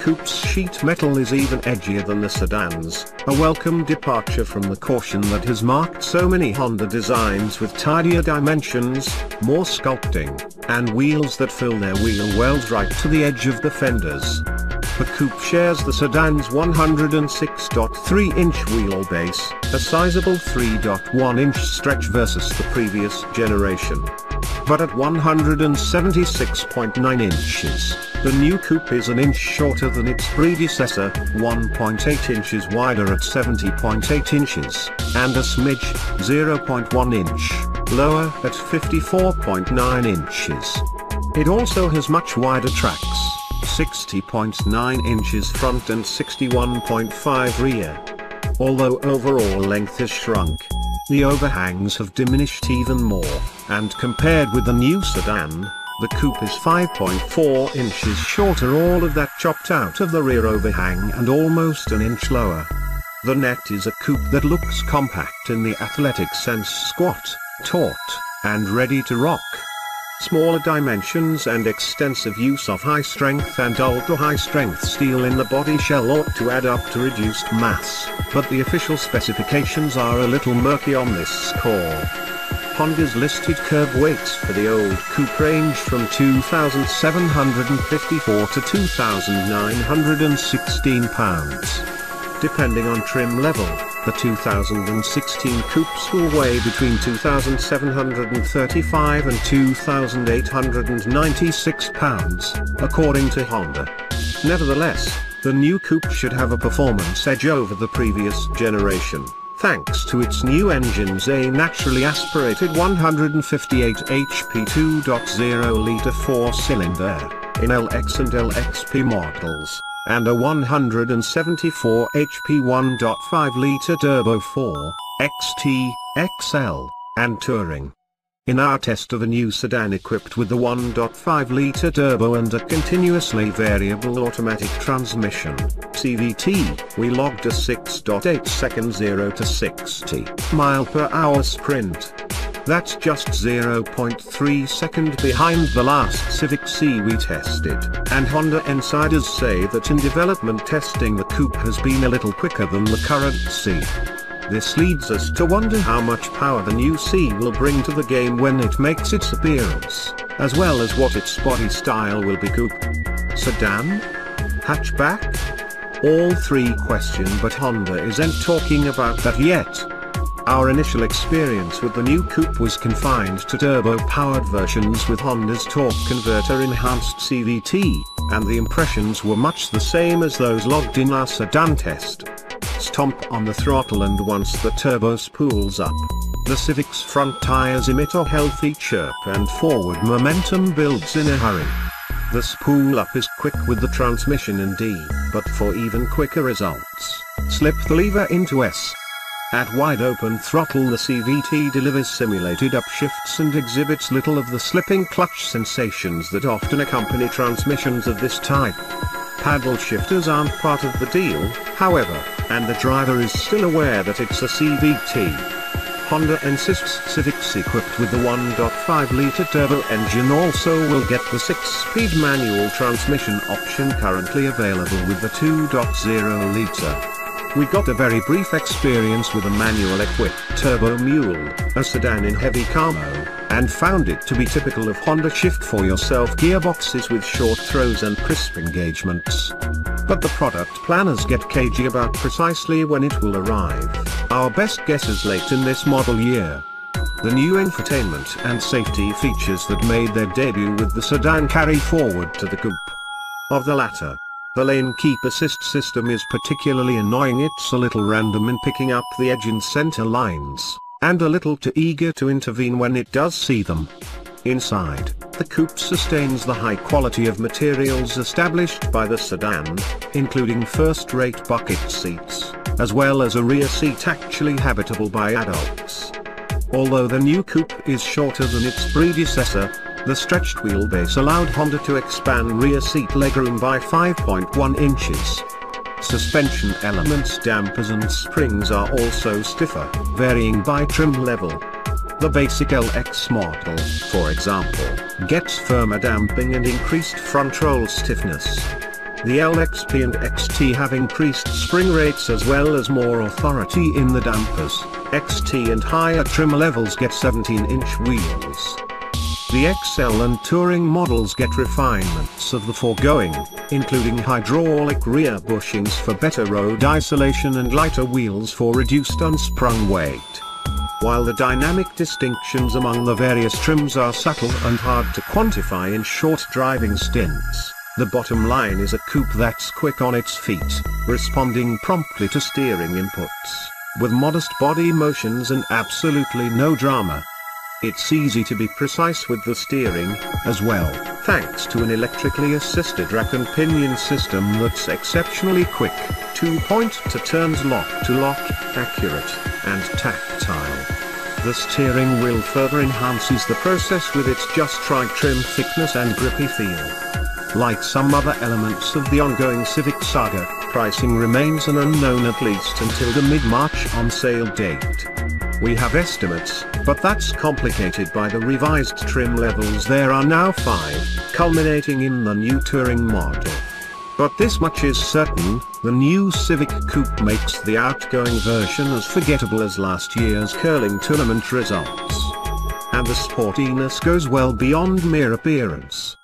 Coupe's sheet metal is even edgier than the sedan's, a welcome departure from the caution that has marked so many Honda designs with tidier dimensions, more sculpting, and wheels that fill their wheel wells right to the edge of the fenders. The Coupe shares the sedan's 106.3-inch wheelbase, a sizable 3.1-inch stretch versus the previous generation. But at 176.9 inches, the new Coupe is an inch shorter than its predecessor, 1.8 inches wider at 70.8 inches, and a smidge, 0.1 inch, lower at 54.9 inches. It also has much wider tracks, 60.9 inches front and 61.5 rear. Although overall length has shrunk, the overhangs have diminished even more, and compared with the new sedan, the Coupe is 5.4 inches shorter, all of that chopped out of the rear overhang, and almost an inch lower. The net is a coupe that looks compact in the athletic sense, squat, taut, and ready to rock. Smaller dimensions and extensive use of high-strength and ultra-high-strength steel in the body shell ought to add up to reduced mass, but the official specifications are a little murky on this score. Honda's listed curb weights for the old Coupe range from 2,754 to 2,916 pounds. Depending on trim level, the 2016 Coupes will weigh between 2,735 and 2,896 pounds, according to Honda. Nevertheless, the new Coupe should have a performance edge over the previous generation, thanks to its new engine's a naturally aspirated 158 HP 2.0-litre 4-cylinder, in LX and LXP models, and a 174 HP 1.5-litre Turbo 4, XT, XL, and Touring. In our test of a new sedan equipped with the 1.5-litre turbo and a continuously variable automatic transmission, CVT, we logged a 6.8 second 0 to 60 mph sprint. That's just 0.3 seconds behind the last Civic C we tested, and Honda insiders say that in development testing the Coupe has been a little quicker than the current C. This leads us to wonder how much power the new C will bring to the game when it makes its appearance, as well as what its body style will be. Coupe? Sedan? Hatchback? All three question, but Honda isn't talking about that yet. Our initial experience with the new Coupe was confined to turbo-powered versions with Honda's torque converter enhanced CVT, and the impressions were much the same as those logged in our sedan test. Stomp on the throttle and once the turbo spools up, the Civic's front tires emit a healthy chirp and forward momentum builds in a hurry. The spool up is quick with the transmission in D, but for even quicker results, slip the lever into S. At wide open throttle the CVT delivers simulated upshifts and exhibits little of the slipping clutch sensations that often accompany transmissions of this type. Paddle shifters aren't part of the deal, however, and the driver is still aware that it's a CVT. Honda insists Civics equipped with the 1.5-litre turbo engine also will get the 6-speed manual transmission option currently available with the 2.0-litre. We got a very brief experience with a manual-equipped Turbo Mule, a sedan in heavy camo, and found it to be typical of Honda shift-for-yourself gearboxes with short throws and crisp engagements. But the product planners get cagey about precisely when it will arrive. Our best guess is late in this model year. The new infotainment and safety features that made their debut with the sedan carry forward to the Coupe. Of the latter, the lane keep assist system is particularly annoying. It's a little random in picking up the edge and center lines, and a little too eager to intervene when it does see them. Inside, the Coupe sustains the high quality of materials established by the sedan, including first-rate bucket seats, as well as a rear seat actually habitable by adults. Although the new Coupe is shorter than its predecessor, the stretched wheelbase allowed Honda to expand rear seat legroom by 5.1 inches. Suspension elements, dampers and springs are also stiffer, varying by trim level. The basic LX model, for example, gets firmer damping and increased front roll stiffness. The LXP and XT have increased spring rates as well as more authority in the dampers. XT and higher trim levels get 17-inch wheels. The XL and Touring models get refinements of the foregoing, including hydraulic rear bushings for better road isolation and lighter wheels for reduced unsprung weight. While the dynamic distinctions among the various trims are subtle and hard to quantify in short driving stints, the bottom line is a coupe that's quick on its feet, responding promptly to steering inputs, with modest body motions and absolutely no drama. It's easy to be precise with the steering, as well, thanks to an electrically assisted rack and pinion system that's exceptionally quick, 2-point to turns lock to lock, accurate, and tactile. The steering wheel further enhances the process with its just right trim thickness and grippy feel. Like some other elements of the ongoing Civic saga, pricing remains an unknown at least until the mid-March on sale date. We have estimates, but that's complicated by the revised trim levels. There are now 5, culminating in the new Touring model. But this much is certain, the new Civic Coupe makes the outgoing version as forgettable as last year's curling tournament results. And the sportiness goes well beyond mere appearance.